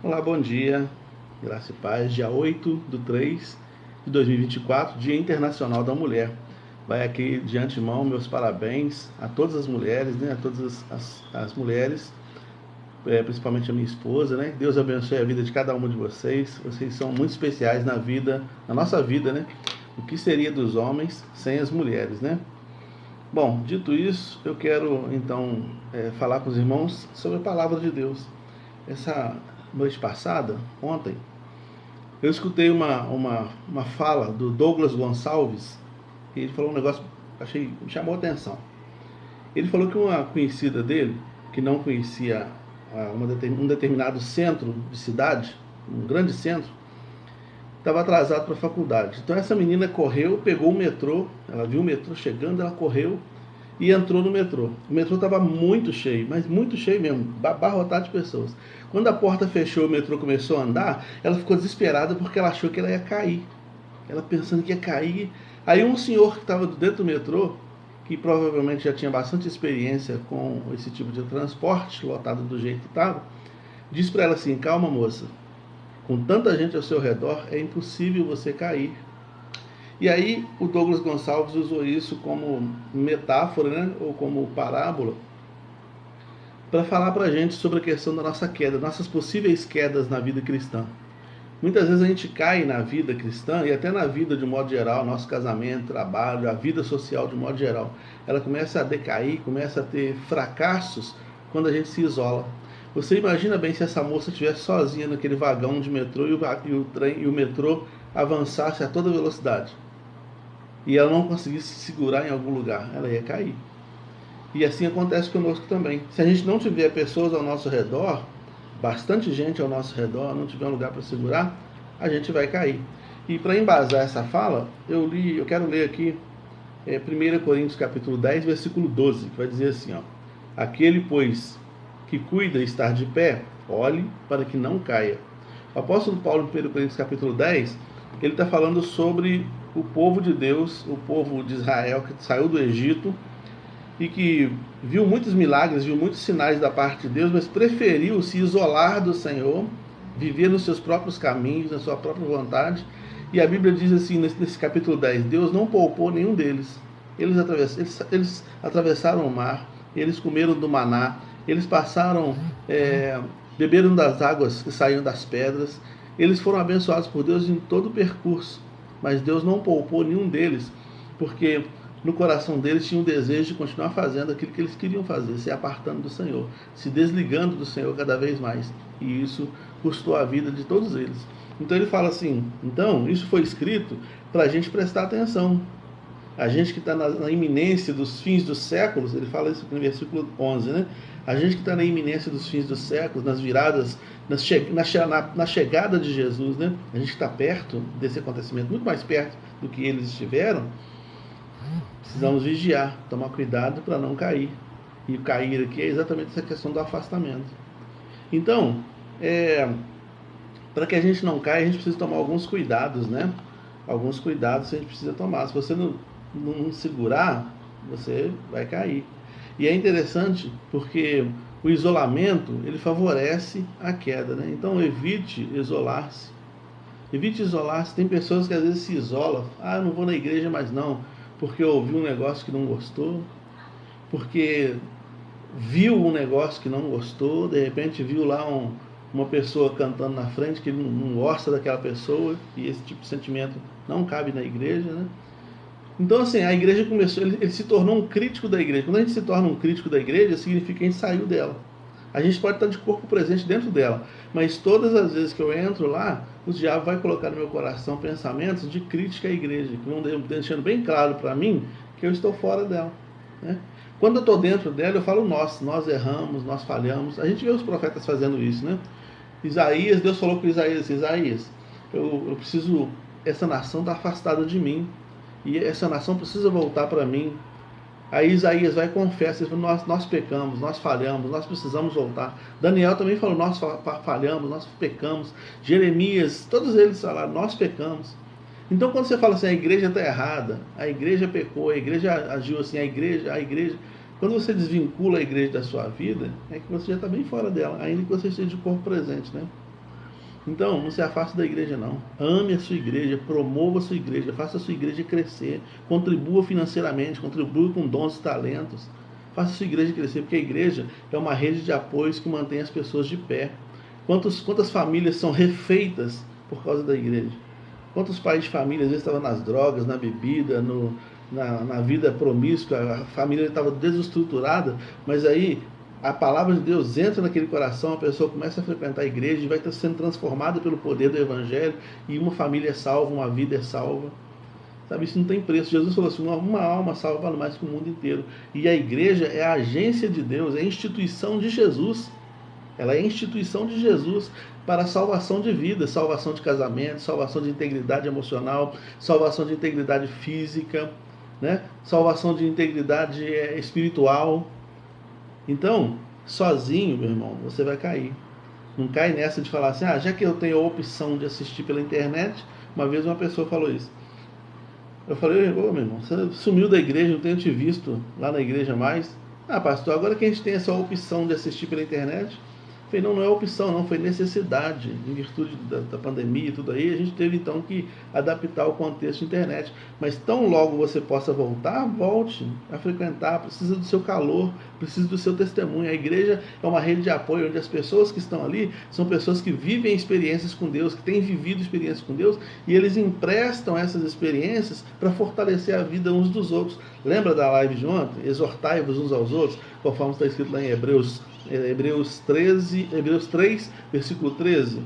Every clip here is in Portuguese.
Olá, bom dia, graça e paz, dia 8/3/2024, Dia Internacional da Mulher. Vai aqui de antemão meus parabéns a todas as mulheres, né? A todas as mulheres, principalmente a minha esposa, né? Deus abençoe a vida de cada uma de vocês. Vocês são muito especiais na vida, na nossa vida, né? O que seria dos homens sem as mulheres, né? Bom, dito isso, eu quero então falar com os irmãos sobre a palavra de Deus. Essa noite passada, ontem, eu escutei uma fala do Douglas Gonçalves, e ele falou um negócio que me chamou a atenção. Ele falou que uma conhecida dele, que não conhecia um determinado centro de cidade, um grande centro, estava atrasado para a faculdade. Então essa menina correu, pegou o metrô, ela viu o metrô chegando, ela correu e entrou no metrô. O metrô estava muito cheio, mas muito cheio mesmo, abarrotado de pessoas. Quando a porta fechou e o metrô começou a andar, ela ficou desesperada porque ela achou que ela ia cair. Ela pensando que ia cair. Aí um senhor que estava dentro do metrô, que provavelmente já tinha bastante experiência com esse tipo de transporte, lotado do jeito que estava, disse para ela assim: calma, moça, com tanta gente ao seu redor, é impossível você cair. E aí o Douglas Gonçalves usou isso como metáfora, né, ou como parábola, para falar para a gente sobre a questão da nossa queda, nossas possíveis quedas na vida cristã. Muitas vezes a gente cai na vida cristã e até na vida de modo geral, nosso casamento, trabalho, a vida social de modo geral. Ela começa a decair, começa a ter fracassos quando a gente se isola. Você imagina bem se essa moça estivesse sozinha naquele vagão de metrô e o metrô avançasse a toda velocidade e ela não conseguisse se segurar em algum lugar, ela ia cair. E assim acontece conosco também. Se a gente não tiver pessoas ao nosso redor, bastante gente ao nosso redor, não tiver um lugar para segurar, a gente vai cair. E para embasar essa fala, eu quero ler aqui 1 Coríntios capítulo 10, versículo 12, que vai dizer assim, ó: aquele, pois, que cuida estar de pé, olhe para que não caia. O apóstolo Paulo, em 1 Coríntios capítulo 10, ele está falando sobre o povo de Deus, o povo de Israel que saiu do Egito e que viu muitos milagres, viu muitos sinais da parte de Deus, mas preferiu se isolar do Senhor, viver nos seus próprios caminhos, na sua própria vontade. E a Bíblia diz assim, nesse capítulo 10, Deus não poupou nenhum deles. Eles atravessaram o mar, eles comeram do maná, eles passaram, beberam das águas que saíam das pedras, eles foram abençoados por Deus em todo o percurso, mas Deus não poupou nenhum deles, porque no coração deles tinha um desejo de continuar fazendo aquilo que eles queriam fazer, se apartando do Senhor, se desligando do Senhor cada vez mais. E isso custou a vida de todos eles. Então ele fala assim, então isso foi escrito para a gente prestar atenção. A gente que está na iminência dos fins dos séculos, ele fala isso no versículo 11, né? A gente que está na iminência dos fins dos séculos, nas viradas, na chegada de Jesus, né? A gente está perto desse acontecimento, muito mais perto do que eles estiveram. Precisamos vigiar, tomar cuidado para não cair. E o cair aqui é exatamente essa questão do afastamento. Então, para que a gente não caia, a gente precisa tomar alguns cuidados, né? Alguns cuidados a gente precisa tomar. Se você não segurar, você vai cair. E é interessante porque o isolamento, ele favorece a queda, né? Então evite isolar-se. Evite isolar-se. Tem pessoas que às vezes se isolam. Ah, eu não vou na igreja mais não, porque ouviu um negócio que não gostou, porque viu um negócio que não gostou, de repente viu lá uma pessoa cantando na frente que ele não gosta daquela pessoa, e esse tipo de sentimento não cabe na igreja, né? Então, assim, a igreja começou, ele se tornou um crítico da igreja. Quando a gente se torna um crítico da igreja, significa que a gente saiu dela. A gente pode estar de corpo presente dentro dela, mas todas as vezes que eu entro lá, o diabo vai colocar no meu coração pensamentos de crítica à igreja, que vão deixando bem claro para mim que eu estou fora dela, né? Quando eu estou dentro dela, eu falo nós erramos, nós falhamos. A gente vê os profetas fazendo isso, né? Isaías, Deus falou com Isaías assim: Isaías, eu preciso, essa nação está afastada de mim, e essa nação precisa voltar para mim. Aí Isaías vai e confessa, nós pecamos, nós falhamos, nós precisamos voltar. Daniel também falou, nós falhamos, nós pecamos. Jeremias, todos eles falaram, nós pecamos. Então quando você fala assim, a igreja está errada, a igreja pecou, a igreja agiu assim, a igreja... Quando você desvincula a igreja da sua vida, é que você já está bem fora dela, ainda que você esteja de corpo presente, né? Então, não se afaste da igreja, não. Ame a sua igreja, promova a sua igreja, faça a sua igreja crescer, contribua financeiramente, contribua com dons e talentos. Faça a sua igreja crescer, porque a igreja é uma rede de apoios que mantém as pessoas de pé. Quantas famílias são refeitas por causa da igreja? Quantos pais de família às vezes estavam nas drogas, na bebida, na vida promíscua, a família estava desestruturada, mas aí a palavra de Deus entra naquele coração, a pessoa começa a frequentar a igreja e vai estar sendo transformada pelo poder do evangelho, e uma família é salva, uma vida é salva. Sabe, isso não tem preço. Jesus falou assim, uma alma salva vale mais que o mundo inteiro. E a igreja é a agência de Deus, é a instituição de Jesus. Ela é a instituição de Jesus para a salvação de vida, salvação de casamento, salvação de integridade emocional, salvação de integridade física, né? Salvação de integridade espiritual. Então, sozinho, meu irmão, você vai cair. Não cai nessa de falar assim, já que eu tenho a opção de assistir pela internet. Uma vez uma pessoa falou isso. Eu falei, meu irmão, você sumiu da igreja, não tenho te visto lá na igreja mais. Pastor, agora que a gente tem essa opção de assistir pela internet. Eu falei, não é opção, não, foi necessidade, em virtude da pandemia e tudo aí, a gente teve então que adaptar o contexto da internet. Mas tão logo você possa voltar, volte a frequentar, precisa do seu calor, precisa do seu testemunho. A igreja é uma rede de apoio, onde as pessoas que estão ali são pessoas que vivem experiências com Deus, que têm vivido experiências com Deus, e eles emprestam essas experiências para fortalecer a vida uns dos outros. Lembra da live de ontem? Exortai-vos uns aos outros, conforme está escrito lá em Hebreus 3, versículo 13.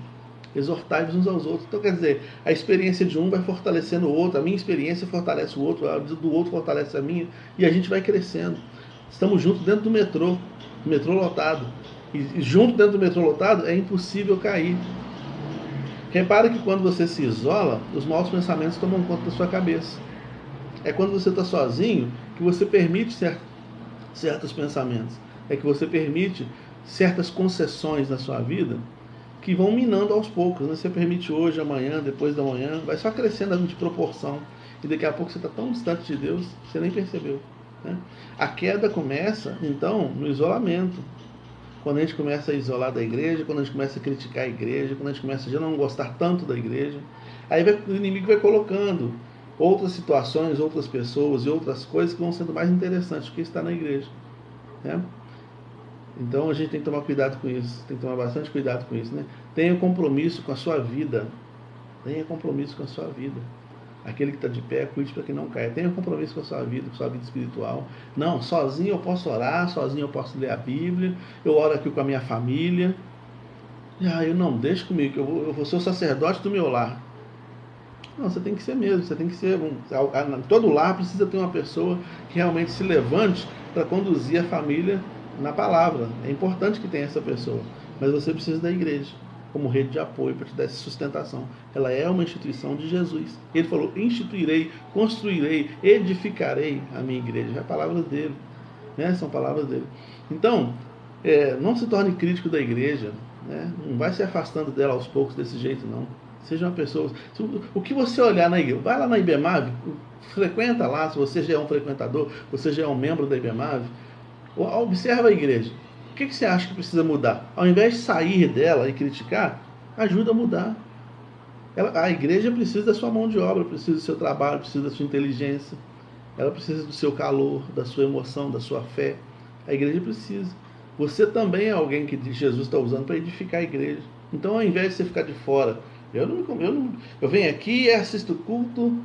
Exortai-vos uns aos outros. Então, quer dizer, a experiência de um vai fortalecendo o outro, a minha experiência fortalece o outro, a do outro fortalece a minha, e a gente vai crescendo. Estamos juntos dentro do metrô lotado. E junto dentro do metrô lotado é impossível cair. Repare que quando você se isola, os maus pensamentos tomam conta da sua cabeça. É quando você está sozinho que você permite certos pensamentos. É que você permite certas concessões na sua vida que vão minando aos poucos, né? Você permite hoje, amanhã, depois da manhã, vai só crescendo de proporção. E daqui a pouco você está tão distante de Deus, você nem percebeu, né? A queda começa, então, no isolamento. Quando a gente começa a isolar da igreja, quando a gente começa a criticar a igreja, quando a gente começa a já não gostar tanto da igreja, aí o inimigo vai colocando outras situações, outras pessoas e outras coisas que vão sendo mais interessantes do que estar na igreja, né? Então a gente tem que tomar cuidado com isso, tem que tomar bastante cuidado com isso, né? Tenha compromisso com a sua vida, tenha compromisso com a sua vida. Aquele que está de pé, cuide para que não caia. Tenha compromisso com a sua vida espiritual. Não, sozinho eu posso orar, sozinho eu posso ler a Bíblia, eu oro aqui com a minha família. Eu não, deixa comigo, que eu vou ser o sacerdote do meu lar. Não, você tem que ser mesmo, você tem que ser. Todo lar precisa ter uma pessoa que realmente se levante para conduzir a família na palavra. É importante que tenha essa pessoa, mas você precisa da igreja como rede de apoio para te dar essa sustentação. Ela é uma instituição de Jesus. Ele falou, instituirei, construirei, edificarei a minha igreja. É a palavra dele, né? São palavras dele. Então, não se torne crítico da igreja, né? Não vai se afastando dela aos poucos desse jeito, não. Seja uma pessoa. O que você olhar na igreja, vai lá na IBEMAV, frequenta lá, se você já é um frequentador, você já é um membro da IBEMAV, observa a igreja. O que você acha que precisa mudar? Ao invés de sair dela e criticar, ajuda a mudar. A igreja precisa da sua mão de obra, precisa do seu trabalho, precisa da sua inteligência, ela precisa do seu calor, da sua emoção, da sua fé. A igreja precisa. Você também é alguém que Jesus está usando para edificar a igreja. Então, ao invés de você ficar de fora, eu venho aqui, assisto o culto,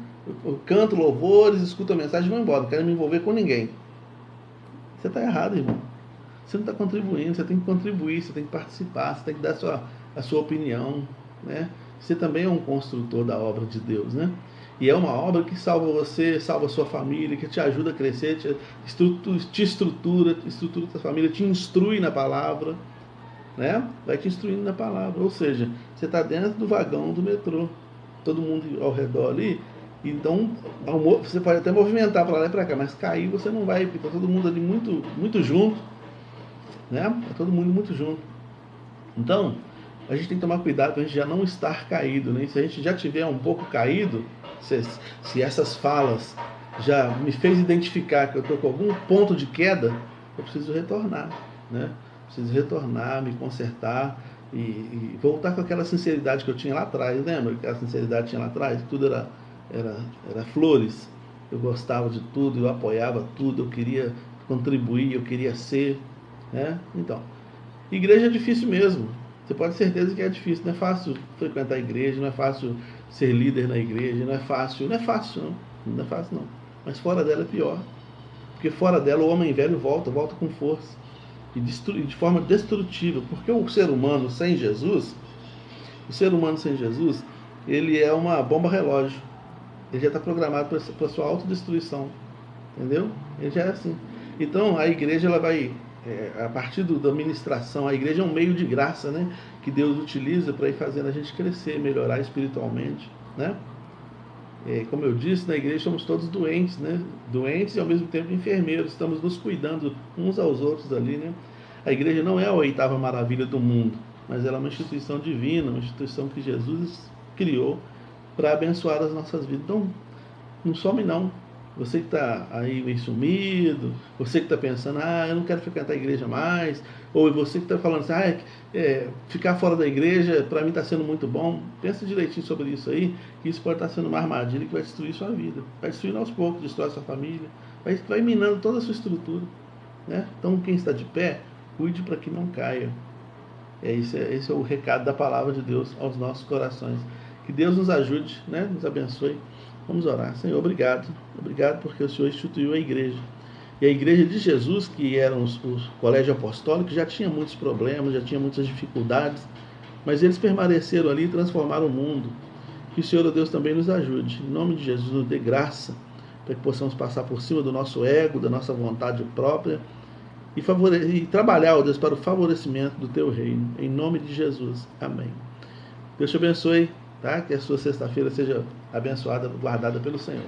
eu canto louvores, escuto a mensagem e vou embora. Não quero me envolver com ninguém. Você está errado, irmão. Você não está contribuindo, você tem que contribuir, você tem que participar, você tem que dar a sua opinião, né? Você também é um construtor da obra de Deus, né? E é uma obra que salva você, salva a sua família, que te ajuda a crescer, te estrutura a sua família, te instrui na palavra, né? Vai te instruindo na palavra. Ou seja, você está dentro do vagão do metrô, todo mundo ao redor ali. Então, você pode até movimentar para lá e para cá, mas cair você não vai, porque está todo mundo ali muito, muito junto, né? Está todo mundo muito junto. Então, a gente tem que tomar cuidado para a gente já não estar caído, né? Se a gente já tiver um pouco caído, se essas falas já me fez identificar que eu estou com algum ponto de queda, eu preciso retornar, né? Preciso retornar, me consertar, e voltar com aquela sinceridade que eu tinha lá atrás, lembra? Aquela sinceridade que tinha lá atrás, tudo era flores, eu gostava de tudo, eu apoiava tudo, eu queria contribuir, eu queria ser, né? Então, igreja é difícil mesmo, você pode ter certeza que é difícil, não é fácil frequentar a igreja, não é fácil ser líder na igreja, não é fácil não é fácil não, mas fora dela é pior, porque fora dela o homem velho volta com força, e de forma destrutiva, porque o ser humano sem Jesus, ele é uma bomba relógio, ele já está programado para a sua autodestruição, entendeu? Ele já é assim. Então a igreja ela vai, a partir da ministração, a igreja é um meio de graça, né? Que Deus utiliza para ir fazendo a gente crescer, melhorar espiritualmente, né? Como eu disse, na igreja somos todos doentes, né? Doentes e ao mesmo tempo enfermeiros, estamos nos cuidando uns aos outros ali, né? A igreja não é a oitava maravilha do mundo, mas ela é uma instituição divina, uma instituição que Jesus criou para abençoar as nossas vidas. Então, não some não. Você que está aí meio sumido, você que está pensando, eu não quero frequentar a igreja mais, ou você que está falando assim, ficar fora da igreja para mim está sendo muito bom. Pensa direitinho sobre isso aí, que isso pode estar sendo uma armadilha que vai destruir sua vida, vai destruir aos poucos, destrói sua família, vai minando toda a sua estrutura, né? Então quem está de pé, cuide para que não caia. Esse é o recado da palavra de Deus aos nossos corações. Que Deus nos ajude, né? Nos abençoe. Vamos orar. Senhor, obrigado. Obrigado porque o Senhor instituiu a igreja. E a igreja de Jesus, que eram os colégios apostólicos, já tinha muitos problemas, já tinha muitas dificuldades, mas eles permaneceram ali e transformaram o mundo. Que o Senhor, Deus, também nos ajude. Em nome de Jesus, nos dê graça para que possamos passar por cima do nosso ego, da nossa vontade própria e trabalhar, ó Deus, para o favorecimento do Teu reino. Em nome de Jesus. Amém. Deus te abençoe, tá? Que a sua sexta-feira seja abençoada, guardada pelo Senhor.